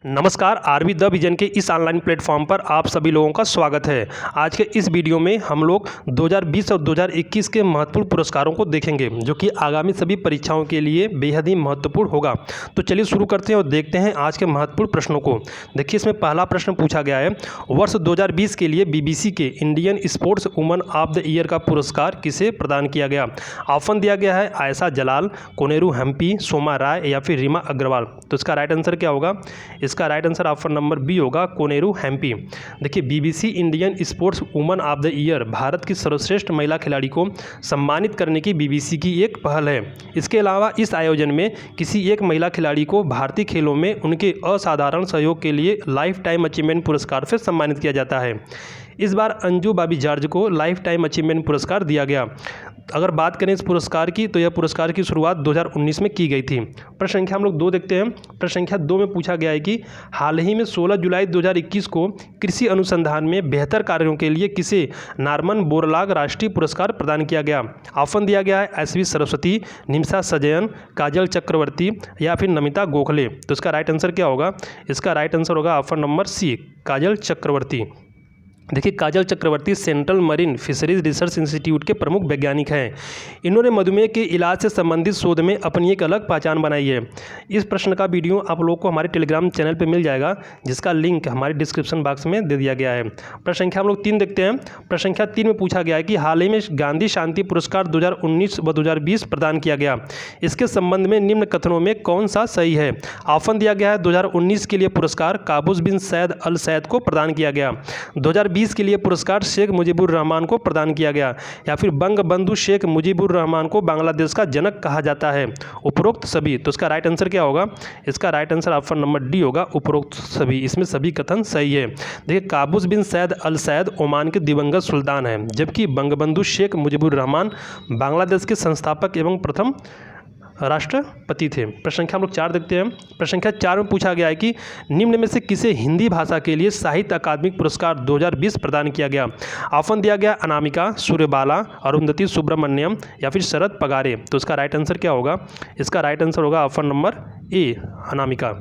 नमस्कार, RV the vision के इस ऑनलाइन प्लेटफॉर्म पर आप सभी लोगों का स्वागत है। आज के इस वीडियो में हम लोग 2020 और 2021 के महत्वपूर्ण पुरस्कारों को देखेंगे, जो कि आगामी सभी परीक्षाओं के लिए बेहद ही महत्वपूर्ण होगा। तो चलिए शुरू करते हैं और देखते हैं आज के महत्वपूर्ण प्रश्नों को। देखिए, इसमें पहला प्रश्न पूछा गया है, वर्ष 2020 के लिए बीबीसी के Indian sports woman of the year का पुरस्कार किसे प्रदान किया गया। ऑप्शन दिया गया है आयशा जलाल, कोनेरू हम्पी, सोमा राय या फिर रीमा अग्रवाल। तो इसका राइट आंसर क्या होगा? इसका right answer option number B होगा, कोनेरू हम्पी। देखिए, BBC Indian sports woman of the year Bharat की सर्वश्रेष्ठ महिला खिलाड़ी को सम्मानित करने की बीबीसी की एक पहल है। इसके अलावा इस आयोजन में किसी एक महिला खिलाड़ी को भारतीय खेलों में उनके असाधारण सहयोग के लिए लाइफ टाइम अचीवमेंट पुरस्कार से सम्मानित किया जाता है। इस बार अंजू बाबी जॉर्ज को लाइफ टाइम अचीवमेंट पुरस्कार दिया गया। अगर बात करें इस पुरस्कार की, तो यह पुरस्कार की शुरुआत 2019 में की गई थी। प्रश्न संख्या हम लोग 2 देखते हैं। प्रश्न संख्या 2 में पूछा गया है कि हाल ही में 16 जुलाई 2021 को कृषि अनुसंधान में बेहतर कार्यों के लिए किसे नॉर्मन बोरलाग राष्ट्रीय पुरस्कार प्रदान किया गया। ऑप्शन दिया गया है एसवी सरस्वती, निमिषा सजयन, काजल चक्रवर्ती या फिर नमिता गोखले। तो इसका राइट आंसर क्या होगा? इसका राइट आंसर होगा option number C, Kajal Chakraborty. देखिए, Kajal Chakraborty central marine fisheries research institute के प्रमुख वैज्ञानिक हैं। इन्होंने मधुमेह के इलाज से संबंधित शोध में अपनी एक अलग पहचान बनाई है। इस प्रश्न का वीडियो आप लोग को हमारे टेलीग्राम चैनल पर मिल जाएगा, जिसका लिंक हमारे डिस्क्रिप्शन बॉक्स में दे दिया गया है। प्रश्न संख्या हम लोग 3 देखते हैं। प्रश्न संख्या 3 में पूछा गया है कि हाल ही में गांधी शांति पुरस्कार 2019 व 2020 प्रदान किया गया। इसके संबंध में निम्न कथनों में कौन सा सही है? ऑप्शन दिया गया है 2019 के लिए पुरस्कार काबूस बिन सैद अल सैद को प्रदान किया गया। 2020 के लिए पुरस्कार शेख मुजीबुर रहमान को प्रदान किया गया, या फिर बंग बंधु शेख मुजीबुर रहमान को बांग्लादेश का जनक कहा जाता है। उपरोक्त सभी। तो इसका राइट आंसर क्या होगा? इसका right answer option number D होगा, उपरोक्त सभी। इसमें सभी कथन सही है। देखिए, काबूस बिन सैद अल सैद ओमान के दिवंगत सुल्तान हैं, जबकि बंगबंधु शेख मुजीबुर रहमान बांग्लादेश के संस्थापक एवं प्रथम राष्ट्रपति थे। प्रश्न संख्या हम लोग 4 देखते हैं। प्रश्न संख्या 4 में पूछा गया है कि निम्न में से किसे हिंदी भाषा के लिए साहित्य अकादमी पुरस्कार 2020 प्रदान किया गया। ऑप्शन दिया गया अनामिका, सूर्यबाला, अरुंधति सुब्रमण्यम या फिर शरद पगारे। तो इसका राइट आंसर क्या होगा? इसका राइट आंसर होगा ऑप्शन नंबर ए, अनामिका।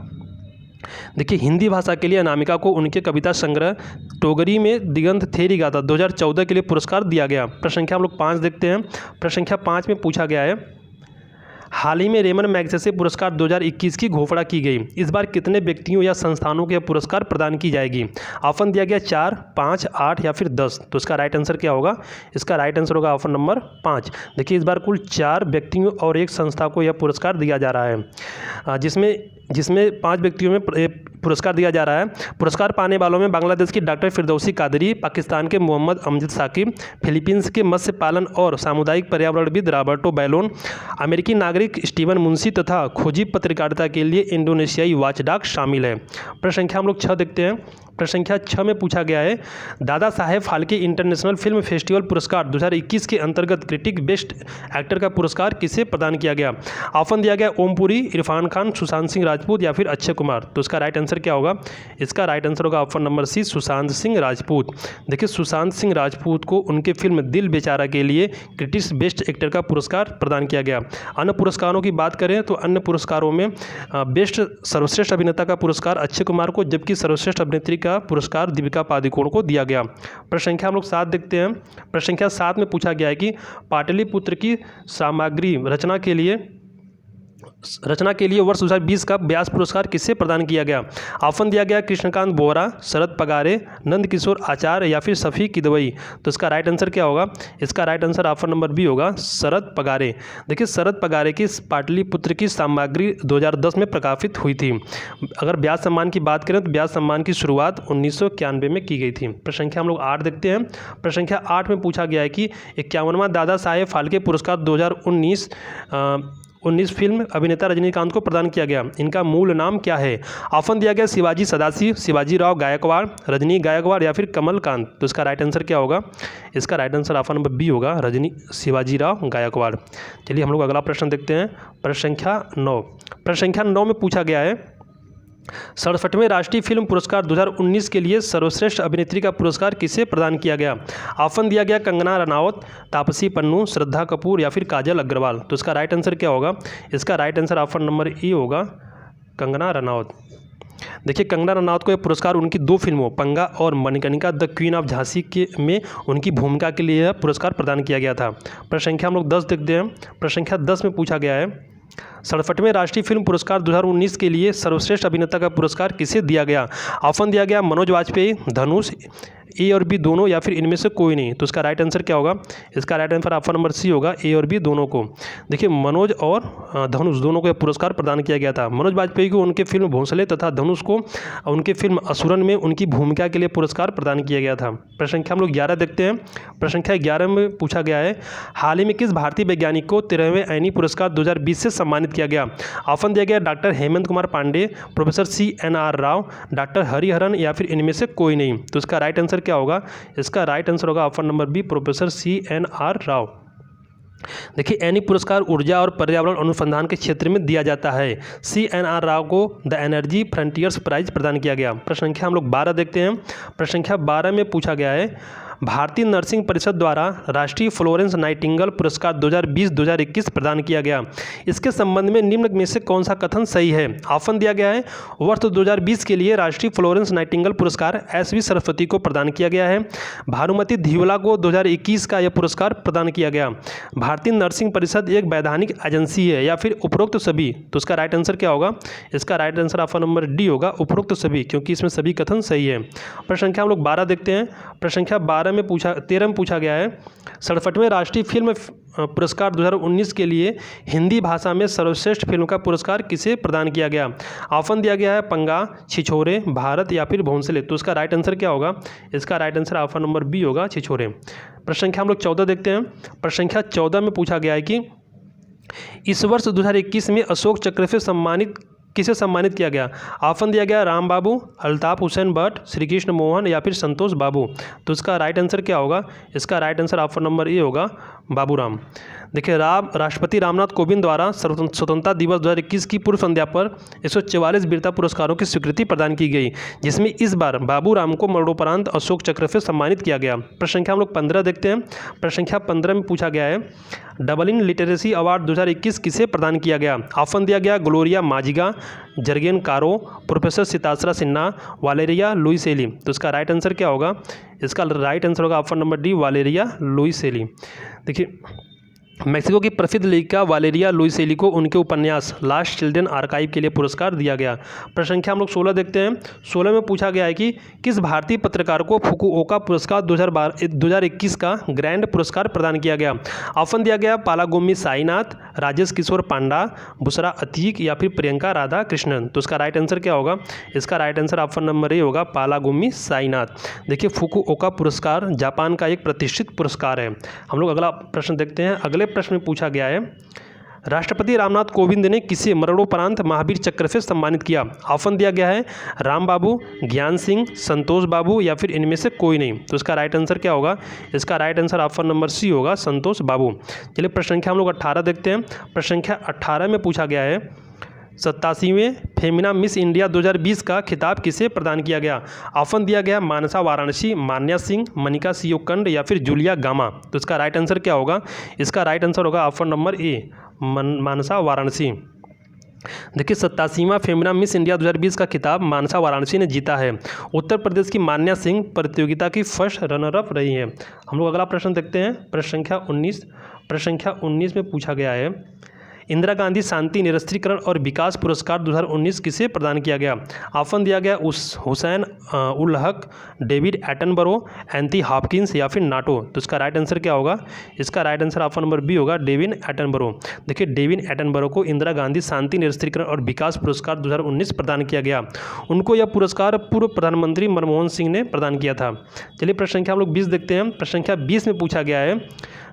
देखिए, हिंदी भाषा के लिए अनामिका को उनके कविता संग्रह टोगरी में दिगंत थेरी गाथा 2014 के लिए पुरस्कार दिया गया। प्रश्न संख्या हम लोग 5 देखते हैं। प्रश्न संख्या 5 में पूछा गया है, हाल ही में रेमन मैग्सेसे पुरस्कार 2021 की घोषणा की गई। इस बार कितने व्यक्तियों या संस्थानों को यह पुरस्कार प्रदान की जाएगी। ऑप्शन दिया गया 4, 5, 8 या फिर 10। तो इसका राइट आंसर क्या होगा? इसका राइट आंसर होगा ऑप्शन नंबर 5। देखिए, इस बार कुल 4 व्यक्तियों और एक संस्था को यह पुरस्कार दिया जा रहा है, जिसमें 5 व्यक्तियों में पुरस्कार दिया जा रहा है। पुरस्कार पाने वालों में बांग्लादेश की डॉक्टर फिरदौसी कादरी, पाकिस्तान के मोहम्मद अमजद साकिब, फिलीपींस के मत्स्य पालन और सामुदायिक पर्यावरणविद रॉबर्टो बैलोन, अमेरिकी नागरिक स्टीवन मुंशी तथा खोजी पत्रकारिता के लिए इंडोनेशियाई वॉचडॉग शामिल है। प्रश्न संख्या हम लोग 6 देखते हैं। प्रश्न संख्या 6 में पूछा गया है, Dada Saheb Phalke international film festival पुरस्कार 2021 के अंतर्गत क्रिटिक बेस्ट एक्टर का पुरस्कार किसे प्रदान किया गया। ऑप्शन दिया गया ओमपुरी, इरफान खान, सुशांत सिंह राजपूत या फिर अक्षय कुमार। तो इसका राइट आंसर क्या होगा? इसका राइट आंसर होगा option number C, Sushant Singh Rajput. देखिए, सुशांत सिंह राजपूत को उनके फिल्म दिल बेचारा के लिए क्रिटिक बेस्ट एक्टर का पुरस्कार प्रदान किया गया। अन्य पुरस्कारों की बात करें तो अन्य पुरस्कारों में बेस्ट सर्वश्रेष्ठ अभिनेता का पुरस्कार अक्षय कुमार को, जबकि सर्वश्रेष्ठ अभिनेत्री का पुरस्कार दीपिका पादुकोण को दिया गया। प्रश्न संख्या हम लोग 7 देखते हैं। प्रश्न संख्या 7 में पूछा गया है कि पाटलिपुत्र की सामग्री रचना के लिए वर्ष 2020 का व्यास पुरस्कार किसे प्रदान किया गया। ऑप्शन दिया गया कृष्णकांत बोहरा, शरद पगारे, नंद किशोर आचार्य या फिर सफ़ी किदवई। तो इसका राइट आंसर क्या होगा? इसका right answer option number B होगा, शरद पगारे। देखिए, शरद पगारे की पाटलिपुत्र की सामग्री 2010 में प्रकाशित हुई थी। अगर व्यास सम्मान की बात करें तो व्यास सम्मान की शुरुआत 1991 में की गई थी। प्रश्न संख्या हम लोग 8 देखते हैं। प्रश्न संख्या 8 में पूछा गया है कि 51वां दादा साहेब फाल्के पुरस्कार 2019 फिल्म अभिनेता रजनीकांत को प्रदान किया गया। इनका मूल नाम क्या है। ऑप्शन दिया गया शिवाजी सदाशिव, शिवाजी राव गायकवाड़, रजनी गायकवाड़ या फिर कमलकांत। तो इसका राइट आंसर क्या होगा। इसका right answer option number B होगा, शिवाजी राव गायकवाड़। चलिए हम लोग अगला प्रश्न देखते हैं। प्रश्न संख्या 9। प्रश्न संख्या 9 में पूछा गया है 67वें राष्ट्रीय फिल्म पुरस्कार 2019 के लिए सर्वश्रेष्ठ अभिनेत्री का पुरस्कार किसे प्रदान किया गया। ऑप्शन दिया गया कंगना रनावत, तापसी पन्नू, श्रद्धा कपूर या फिर काजल अग्रवाल। तो इसका राइट आंसर क्या होगा। इसका राइट आंसर ऑप्शन नंबर ए होगा, कंगना रनावत। देखिए कंगना रनौत को यह पुरस्कार उनकी 2 फिल्मों पंगा और Manikarnika the queen of Jhansi के में उनकी भूमिका के लिए यह पुरस्कार प्रदान किया गया था। प्रश्न संख्या हम लोग 10 देखते हैं। प्रश्न संख्या 10 में पूछा गया है 67वें राष्ट्रीय फिल्म पुरस्कार 2019 के लिए सर्वश्रेष्ठ अभिनेता का पुरस्कार किसे दिया गया। ऑप्शन दिया गया मनोज वाजपेयी, धनुष, ए और बी दोनों या फिर इनमें से कोई नहीं। तो इसका राइट आंसर क्या होगा? इसका right answer option number C होगा, ए और बी दोनों को। देखिए मनोज और धनुष दोनों को यह पुरस्कार प्रदान किया गया था। मनोज वाजपेयी को उनके फिल्म भोंसले तथा धनुष को उनके फिल्म असुरन में उनकी भूमिका के लिए पुरस्कार प्रदान किया गया था। प्रश्न संख्या हम लोग 11 देखते हैं। प्रश्न संख्या 11 में पूछा गया है हाल ही में किस भारतीय वैज्ञानिक को 13वें एनी पुरस्कार 2020 से सम्मानित किया गया। ऑप्शन दिया गया doctor Hemant Kumar Pandey, professor CNR Rao, doctor Hariharan या फिर इनमें से कोई नहीं। तो इसका राइट आंसर क्या होगा? इसका राइट आंसर होगा option number B, professor CNR Rao. देखिए एनी पुरस्कार ऊर्जा और पर्यावरण अनुसंधान के क्षेत्र में दिया जाता है। CNR राव को द एनर्जी फ्रंटियर्स प्राइज प्रदान किया गया। प्रश्न संख्या हम लोग 12 देखते हैं। प्रश्न संख्या 12 में पूछा गया है भारतीय नर्सिंग परिषद द्वारा राष्ट्रीय फ्लोरेंस नाइटिंगेल पुरस्कार 2020-2021 प्रदान किया गया। इसके संबंध में निम्न में से कौन सा कथन सही है? ऑप्शन दिया गया है वर्ष 2020 के लिए राष्ट्रीय फ्लोरेंस नाइटिंगेल पुरस्कार SV सरस्वती को प्रदान किया गया है। भानुमति धिवला को 2021 का यह पुरस्कार प्रदान किया गया। भारतीय नर्सिंग परिषद एक वैधानिक एजेंसी है या फिर उपरोक्त सभी। तो इसका राइट आंसर क्या होगा? इसका right answer option number D होगा, उपरोक्त सभी, क्योंकि इसमें सभी कथन सही है। प्रश्न संख्या हम लोग 12 देखते हैं। प्रश्न संख्या 13 में पूछा गया है 67वें राष्ट्रीय फिल्म पुरस्कार 2019 के लिए हिंदी भाषा में सर्वश्रेष्ठ फिल्म का पुरस्कार किसे प्रदान किया गया। ऑप्शन दिया गया है पंगा, छिछोरे, भारत या फिर भोंसले। तो इसका राइट आंसर क्या होगा? इसका right answer option number B होगा, छिछोरे। प्रश्न संख्या हम लोग 14 देखते हैं। प्रश्न संख्या 14 में पूछा गया है कि इस वर्ष 2021 में अशोक चक्र से किसे सम्मानित किया गया। ऑप्शन दिया गया राम बाबू, अल्ताफ हुसैन भट्ट, श्री कृष्ण मोहन या फिर संतोष बाबू। तो इसका राइट आंसर क्या होगा? इसका राइट आंसर ऑप्शन नंबर ए होगा, बाबूराम। देखिए राष्ट्रपति रामनाथ कोविंद द्वारा स्वतंत्रता दिवस 2021 की पूर्व संध्या पर 144 वीरता पुरस्कारों की स्वीकृति प्रदान की गई, जिसमें इस बार बाबूराम को मरणोपरांत अशोक चक्र से सम्मानित किया गया। प्रश्न संख्या हम लोग 15 देखते हैं। प्रश्न संख्या 15 में पूछा गया है डबलिन लिटरेसी अवार्ड 2021 किसे प्रदान किया गया। ऑप्शन दिया गया ग्लोरिया माजिगा, जर्गेन कारो, प्रोफेसर सितासरा सिन्हा, वालेरिया लुइसेली। तो इसका राइट आंसर क्या होगा? इसका राइट आंसर होगा ऑप्शन नंबर डी, वालेरिया लुइसेली। देखिए मेक्सिको की प्रसिद्ध लेखिका वालेरिया लुइसेली को उनके उपन्यास लास्ट चिल्ड्रन आर्काइव के लिए पुरस्कार दिया गया। प्रश्न संख्या हम लोग 16 देखते हैं। 16 में पूछा गया है कि किस भारतीय पत्रकार को फुकुओका पुरस्कार 2021 का ग्रैंड पुरस्कार प्रदान किया गया। ऑप्शन दिया गया पालागुम्मी साईनाथ, राजेश किशोर पांडा, बुसरा अतीक या फिर प्रियंका राधा कृष्णन। तो इसका राइट आंसर क्या होगा? इसका राइट आंसर ऑप्शन नंबर ए होगा, पालागुम्मी साईनाथ। देखिए फुकुओका पुरस्कार जापान का एक प्रतिष्ठित पुरस्कार है। हम लोग अगला प्रश्न देखते हैं। अगले प्रश्न में पूछा गया है राष्ट्रपति रामनाथ कोविंद ने किसे मरणोपरांत महावीर चक्र से सम्मानित किया। ऑप्शन दिया गया है राम बाबू, ज्ञान सिंह, संतोष बाबू या फिर इनमें से कोई नहीं। तो इसका राइट आंसर क्या होगा? इसका right answer option number C होगा, संतोष बाबू। चलिए प्रश्न संख्या हम लोग 18 देखते हैं। प्रश्न संख्या 18 में पूछा गया है 87वें फेमिना मिस इंडिया 2020 का खिताब किसे प्रदान किया गया। ऑप्शन दिया गया मानसा वाराणसी, मान्या सिंह, मनिका सियोकंड या फिर जूलिया गामा। तो इसका राइट आंसर क्या होगा? इसका राइट आंसर होगा ऑप्शन नंबर ए, मानसा वाराणसी। देखिए 87वां फेमिना मिस इंडिया 2020 का खिताब मानसा वाराणसी ने जीता है। उत्तर प्रदेश की मान्या सिंह प्रतियोगिता की फर्स्ट रनर अप रही है। हम लोग अगला प्रश्न देखते हैं। प्रश्न संख्या 19। प्रश्न संख्या 19 में पूछा गया है इंदिरा गांधी शांति निरस्त्रीकरण और विकास पुरस्कार 2019 किसे प्रदान किया गया। ऑप्शन दिया गया Hussain ul Haq, David Attenborough, Anthony Hopkins या फिर नाटो। तो इसका राइट आंसर क्या होगा? इसका right answer option number B होगा, डेविड एटनबरो। देखिए डेविड एटनबरो को इंदिरा गांधी शांति निरस्त्रीकरण और विकास पुरस्कार 2019 प्रदान किया गया। उनको यह पुरस्कार पूर्व प्रधानमंत्री मनमोहन सिंह ने प्रदान किया था। चलिए प्रश्न संख्या हम लोग 20 देखते हैं। प्रश्न संख्या 20 में पूछा गया है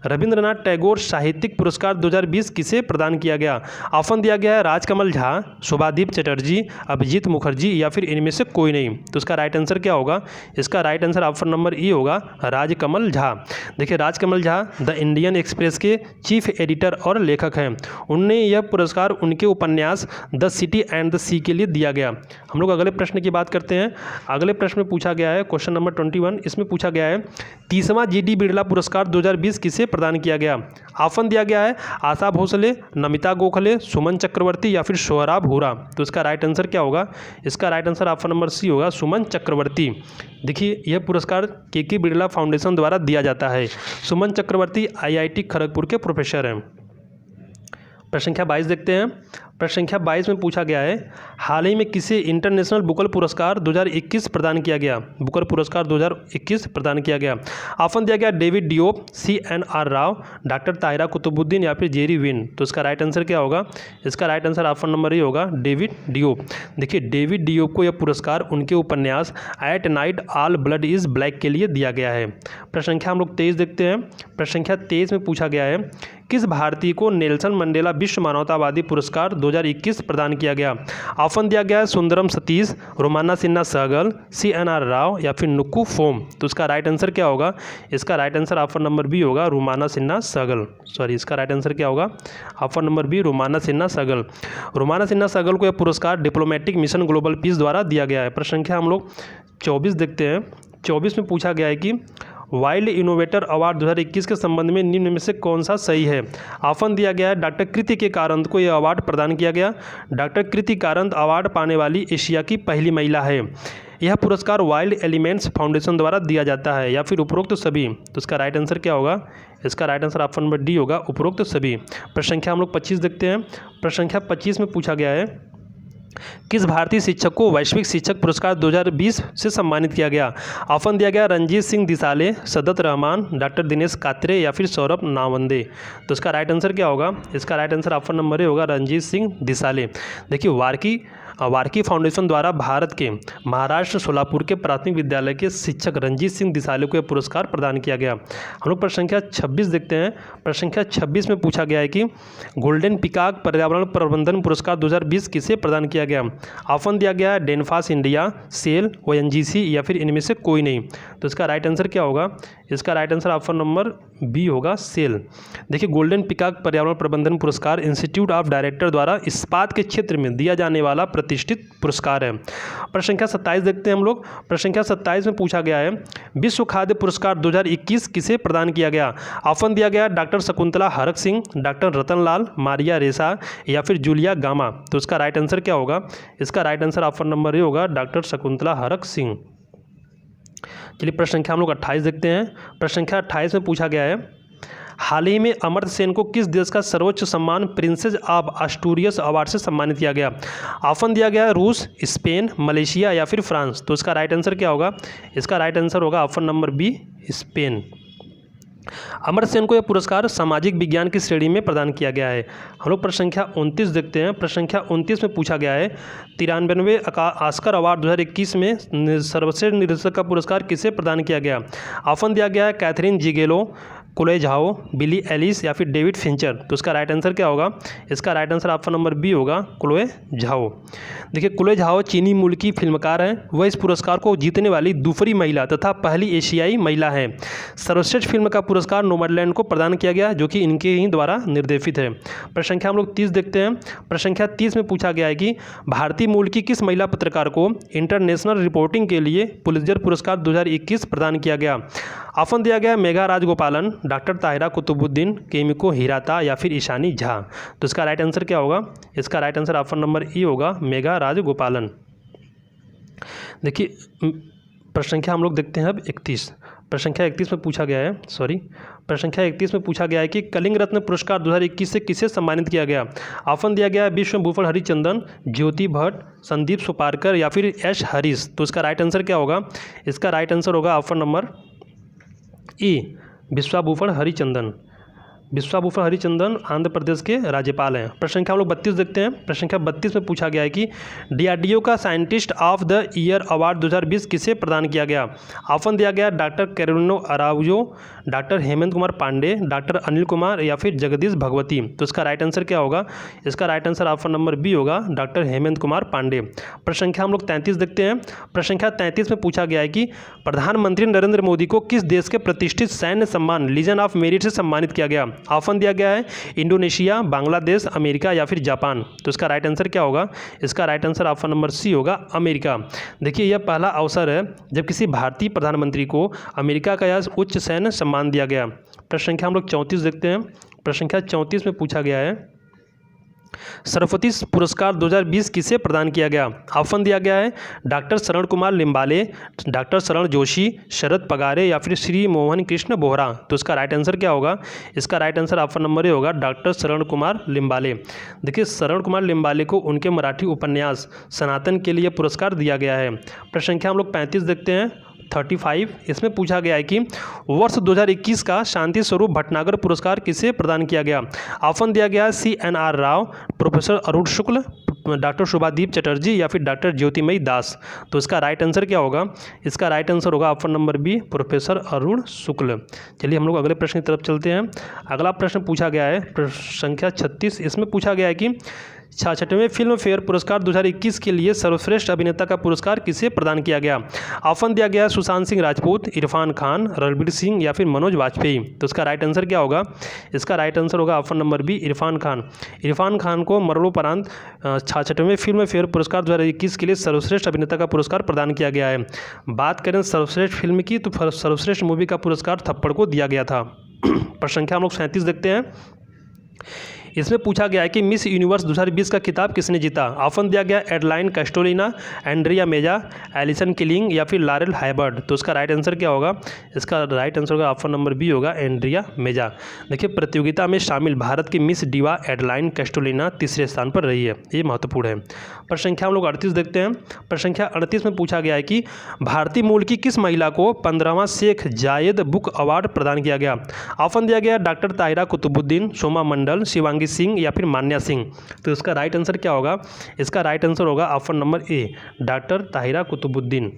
रविंद्रनाथ टैगोर साहित्यिक पुरस्कार 2020 किसे प्रदान किया गया। ऑप्शन दिया गया है राजकमल झा, शोभादीप चटर्जी, अभिजीत मुखर्जी या फिर इनमें से कोई नहीं। तो इसका राइट आंसर क्या होगा? इसका राइट आंसर ऑप्शन नंबर ई होगा, राजकमल झा। देखिए Rajkamal Jha the Indian express के चीफ एडिटर और लेखक हैं। उन्हें यह पुरस्कार उनके उपन्यास द सिटी एंड द सी के लिए दिया गया। हम लोग अगले प्रश्न की बात करते हैं। अगले प्रश्न में पूछा गया है क्वेश्चन नंबर 21। इसमें पूछा गया है 30वां GD बिरला पुरस्कार 2020 किसे प्रदान किया गया? ऑप्शन दिया गया है आशा भोसले, नमिता गोखले, सुमन चक्रवर्ती या फिर सोहराब हुरा। तो इसका राइट आंसर क्या होगा? इसका right answer option number C होगा, सुमन चक्रवर्ती। देखिए यह पुरस्कार के बिरला फाउंडेशन द्वारा दिया जाता है। सुमन चक्रवर्ती IIT खड़गपुर के प्रोफेसर हैं। प्रश्न संख्या 22 देखते हैं। प्रश्न संख्या 22 में पूछा गया है हाल ही में किसे इंटरनेशनल बुकर पुरस्कार 2021 प्रदान किया गया? बुकर पुरस्कार 2021 प्रदान किया गया। ऑप्शन दिया गया David Diop, CNR Rao, doctor Tahira Qutbuddin या फिर जेरी विन। तो इसका राइट आंसर क्या होगा? इसका राइट आंसर ऑप्शन नंबर ए होगा, डेविड डियोप। देखिए डेविड डियोप को यह पुरस्कार उनके उपन्यास at night all blood is black के लिए दिया गया है। प्रश्न संख्या हम लोग 23 देखते हैं। प्रश्न संख्या 23 में पूछा गया है किस भारतीय को नेल्सन मंडेला विश्व मानवतावादी पुरस्कार 2021 प्रदान किया गया? ऑप्शन दिया गया है सुंदरम सतीश, रोमाना सिन्हा सहगल, CNR राव या फिर नुक्कू फोम। तो इसका राइट आंसर क्या होगा? इसका right answer option number B होगा, रोमाना सिन्हा सहगल। सॉरी, इसका राइट आंसर क्या होगा? Option number B, Romana Sinha Sehgal. Romana Sinha Sehgal को यह पुरस्कार डिप्लोमेटिक मिशन ग्लोबल पीस द्वारा दिया गया है। प्रश्न संख्या हम लोग 24 देखते हैं। 24 में पूछा गया है कि वाइल्ड इनोवेटर अवार्ड 2021 के संबंध में निम्न में से कौन सा सही है? ऑप्शन दिया गया है डॉक्टर कृति के कारंत को यह अवार्ड प्रदान किया गया। डॉक्टर कृति कारंत अवार्ड पाने वाली एशिया की पहली महिला है। यह पुरस्कार वाइल्ड एलिमेंट्स फाउंडेशन द्वारा दिया जाता है या फिर उपरोक्त सभी। तो इसका राइट आंसर क्या होगा? इसका right answer option number D होगा, उपरोक्त सभी। प्रश्न संख्या हम लोग 25 देखते हैं। प्रश्न संख्या 25 में पूछा गया है किस भारतीय शिक्षक को वैश्विक शिक्षक पुरस्कार 2020 से सम्मानित किया गया? ऑप्शन दिया गया रणजीत सिंह दिसाले, सदत रहमान, डॉक्टर दिनेश कात्रे या फिर सौरभ नावंदे। तो इसका राइट आंसर क्या होगा? इसका राइट आंसर ऑप्शन नंबर ए होगा, रणजीत सिंह दिसाले। देखिए वार्की फाउंडेशन द्वारा भारत के महाराष्ट्र सोलापुर के प्राथमिक विद्यालय के शिक्षक रणजीत सिंह दिसाले को यह पुरस्कार प्रदान किया गया। हम लोग प्रश्न संख्या 26 देखते हैं। प्रश्न संख्या 26 में पूछा गया है कि गोल्डन पिकॉक पर्यावरण प्रबंधन पुरस्कार 2020 किसे प्रदान किया गया? ऑप्शन दिया गया है डेनफास इंडिया, सेल, ONGC या फिर इनमें से कोई नहीं। तो इसका राइट आंसर क्या होगा? इसका right answer option number B होगा, सेल। देखिए गोल्डन पिकॉक पर्यावरण प्रबंधन पुरस्कार इंस्टीट्यूट ऑफ डायरेक्टर द्वारा इस्पात के क्षेत्र में दिया जाने वाला प्रतिष्ठित पुरस्कार है। प्रश्न संख्या 27 देखते हैं हम लोग। प्रश्न संख्या 27 में पूछा गया है विश्व खाद्य पुरस्कार 2021 किसे प्रदान किया गया? ऑप्शन दिया गया डॉक्टर शकुंतला हरक सिंह, डॉक्टर रतनलाल, मारिया रेसा या फिर जूलिया गामा। तो इसका राइट आंसर क्या होगा? इसका राइट आंसर ऑप्शन नंबर ए होगा, डॉक्टर शकुंतला हरक सिंह। चलिए प्रश्न संख्या हम लोग 28 देखते हैं। प्रश्न संख्या 28 में पूछा गया है हाल ही में अमर्त्य सेन को किस देश का सर्वोच्च सम्मान प्रिंसेस ऑफ एस्टूरियस अवार्ड से सम्मानित किया गया? ऑप्शन दिया गया है रूस, स्पेन, मलेशिया या फिर फ्रांस। तो इसका राइट आंसर क्या होगा? इसका राइट आंसर होगा option number B, Spain. Amartya Sen को यह पुरस्कार सामाजिक विज्ञान की श्रेणी में प्रदान किया गया है। हम लोग प्रश्न संख्या 29 देखते हैं। प्रश्न संख्या 29 में पूछा गया है 93वें ऑस्कर अवार्ड 2021 में सर्वश्रेष्ठ निर्देशक का पुरस्कार किसे प्रदान किया गया? ऑप्शन दिया गया है कैथरीन जिगेलो, क्लोए झाओ, बिली एलिस या फिर डेविड फिंचर। तो इसका राइट आंसर क्या होगा? इसका right answer option number B होगा, क्लोए झाओ। देखिए क्लोए झाओ चीनी मूल की फिल्मकार हैं। वह इस पुरस्कार को जीतने वाली दूसरी महिला तथा पहली एशियाई महिला है। सर्वश्रेष्ठ फिल्म का पुरस्कार नोमैडलैंड को प्रदान किया गया जो कि इनके ही द्वारा निर्देशित है। प्रश्न संख्या हम लोग 30 देखते हैं। प्रश्न संख्या 30 में पूछा गया है कि भारतीय मूल की किस महिला पत्रकार को इंटरनेशनल रिपोर्टिंग के लिए पुलित्जर पुरस्कार 2021 प्रदान किया गया? ऑप्शन दिया गया मेघा राजगोपालन, डॉक्टर ताहिरा कुतुबुद्दीन, केमिको हिराता या फिर ईशानी झा। तो इसका राइट आंसर क्या होगा? इसका राइट आंसर ऑप्शन नंबर ई होगा, मेघा राजगोपालन। देखिए प्रश्न संख्या हम लोग देखते हैं अब 31। प्रश्न संख्या 31 में पूछा गया है प्रश्न संख्या 31 में पूछा गया है कि कलिंग रत्न पुरस्कार 2021 से किसे सम्मानित किया गया? ऑप्शन दिया गया है विश्व भूषण हरिचंदन, ज्योति भट्ट, संदीप सुपारकर या फिर एस हरीश। तो इसका राइट आंसर क्या होगा? इसका राइट आंसर होगा option number E, Vishwabhushan Harichandan. Vishwabhushan Harichandan Andhra Pradesh के राज्यपाल हैं। प्रश्न संख्या हम लोग 32 देखते हैं। प्रश्न संख्या 32 में पूछा गया है कि DRDO का scientist of the year award 2020 किसे प्रदान किया गया? ऑप्शन दिया गया doctor Carolino Araujo, doctor Hemant Kumar Pandey, doctor Anil Kumar या फिर जगदीश भगवती। तो इसका राइट आंसर क्या होगा? इसका right answer option number B होगा, डॉक्टर हेमंत कुमार पांडे। प्रश्न संख्या हम लोग 33 देखते हैं। प्रश्न संख्या 33 में पूछा गया है कि प्रधानमंत्री नरेंद्र मोदी को किस देश के प्रतिष्ठित सैन्य सम्मान लीजन ऑफ मेरिट से सम्मानित किया गया? ऑप्शन दिया गया है इंडोनेशिया, बांग्लादेश, अमेरिका या फिर जापान। तो इसका राइट आंसर क्या होगा? इसका right answer option number C होगा, अमेरिका। देखिए यह पहला अवसर है जब किसी भारतीय प्रधानमंत्री को अमेरिका का यह उच्च सैन्य सम्मान दिया गया। प्रश्न संख्या हम लोग 34 देखते हैं। प्रश्न संख्या 34 में पूछा गया है सरस्वती पुरस्कार 2020 किसे प्रदान किया गया? ऑप्शन दिया गया है डॉक्टर शरण कुमार लिम्बाले, डॉक्टर शरण जोशी, शरद पगारे या फिर श्री मोहन कृष्ण बोहरा। तो इसका राइट आंसर क्या होगा? इसका राइट आंसर ऑप्शन नंबर ए होगा, डॉक्टर शरण कुमार लिम्बाले। देखिए शरण कुमार लिम्बाले को उनके मराठी उपन्यास सनातन के लिए पुरस्कार दिया गया है। प्रश्न संख्या हम लोग 35 देखते हैं, 35। इसमें पूछा गया है कि वर्ष 2021 का शांति स्वरूप भटनागर पुरस्कार किसे प्रदान किया गया? ऑप्शन दिया गया है CNR राव, प्रोफेसर अरुण शुक्ल, डॉक्टर शुभादीप चटर्जी या फिर डॉक्टर ज्योतिमयी दास। तो इसका राइट आंसर क्या होगा? इसका राइट आंसर होगा option number B, professor Arun Shukla. चलिए हम लोग अगले प्रश्न की तरफ चलते हैं। अगला प्रश्न पूछा गया है प्रश्न संख्या 36। इसमें पूछा गया है कि 66वें फिल्म फेयर पुरस्कार 2021 के लिए सर्वश्रेष्ठ अभिनेता का पुरस्कार किसे प्रदान किया गया? ऑप्शन दिया गया सुशांत सिंह राजपूत, इरफान खान, रणबीर सिंह या फिर मनोज वाजपेयी। तो इसका राइट आंसर क्या होगा? इसका राइट आंसर होगा option number B, Irfan Khan. Irfan Khan को मरणोपरांत 66वें फिल्म फेयर पुरस्कार 2021 के लिए सर्वश्रेष्ठ अभिनेता का पुरस्कार प्रदान किया गया है। बात करें सर्वश्रेष्ठ फिल्म की तो सर्वश्रेष्ठ मूवी का पुरस्कार थप्पड़ को दिया गया था। प्रश्न संख्या हम लोग 37 देखते हैं। इसमें पूछा गया है कि मिस यूनिवर्स 2020 का खिताब किसने जीता? ऑप्शन दिया गया एडलाइन कैस्टोलिना, एंड्रिया मेजा, एलिसन किलिंग या फिर लॉरेल हाइबर्ड। तो इसका राइट आंसर क्या होगा? इसका राइट आंसर होगा ऑप्शन नंबर बी होगा, एंड्रिया मेजा। देखिए प्रतियोगिता में शामिल भारत की मिस डिवा एडलाइन कैस्टोलिना तीसरे स्थान पर रही है, ये महत्वपूर्ण है। प्रश्न संख्या हम लोग 38 देखते हैं। प्रश्न संख्या 38 में पूछा गया है कि भारतीय मूल की किस महिला को 15वां शेख जायद बुक अवार्ड प्रदान किया गया? ऑप्शन दिया गया डॉक्टर ताहिरा कुतुबुद्दीन, सोमा मंडल, शिवांगी सिंह या फिर मान्या सिंह। तो इसका राइट आंसर क्या होगा? इसका राइट आंसर होगा option number A, doctor Tahira Qutbuddin.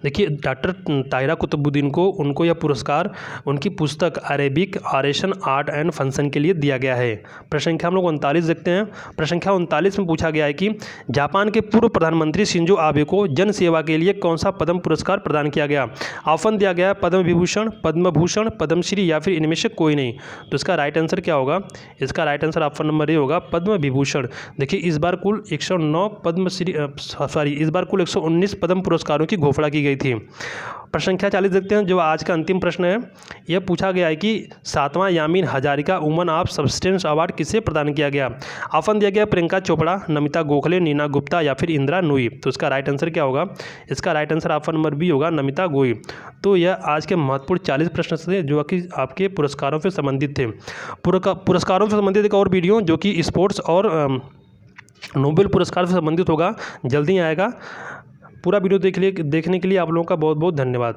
देखिए डॉक्टर ताहिरा कुतुबुद्दीन को उनको यह पुरस्कार उनकी पुस्तक Arabic oration art and function के लिए दिया गया है। प्रश्न संख्या हम लोग 39 देखते हैं। प्रश्न संख्या 39 में पूछा गया है कि जापान के पूर्व प्रधानमंत्री शिंजो आबे को जन सेवा के लिए कौन सा पद्म पुरस्कार प्रदान किया गया? ऑप्शन दिया गया पद्म विभूषण, पद्म भूषण, पद्मश्री या फिर इनमें से कोई नहीं। तो इसका राइट आंसर क्या होगा? इसका राइट आंसर ऑप्शन नंबर ए होगा, पद्म विभूषण। देखिए इस बार कुल 109 इस बार कुल 119 पद्म पुरस्कारों की घोषणा की गई थी। प्रश्न संख्या 40 देखते हैं, जो आज का अंतिम प्रश्न है। यह पूछा गया है कि 7वां Yameen Hazarika woman of substance award किसे प्रदान किया गया? ऑप्शन दिया गया प्रियंका चोपड़ा, नमिता गोखले, नीना गुप्ता या फिर इंदिरा नूई। तो इसका राइट आंसर क्या होगा? इसका right answer option number B होगा, नमिता गोई। तो यह आज के महत्वपूर्ण 40 प्रश्न थे जो कि आपके पुरस्कारों से संबंधित थे। पुरस्कारों से संबंधित एक और वीडियो जो कि स्पोर्ट्स और नोबेल पुरस्कार से संबंधित होगा, जल्दी आएगा। पूरा वीडियो देखने के लिए आप लोगों का बहुत बहुत धन्यवाद।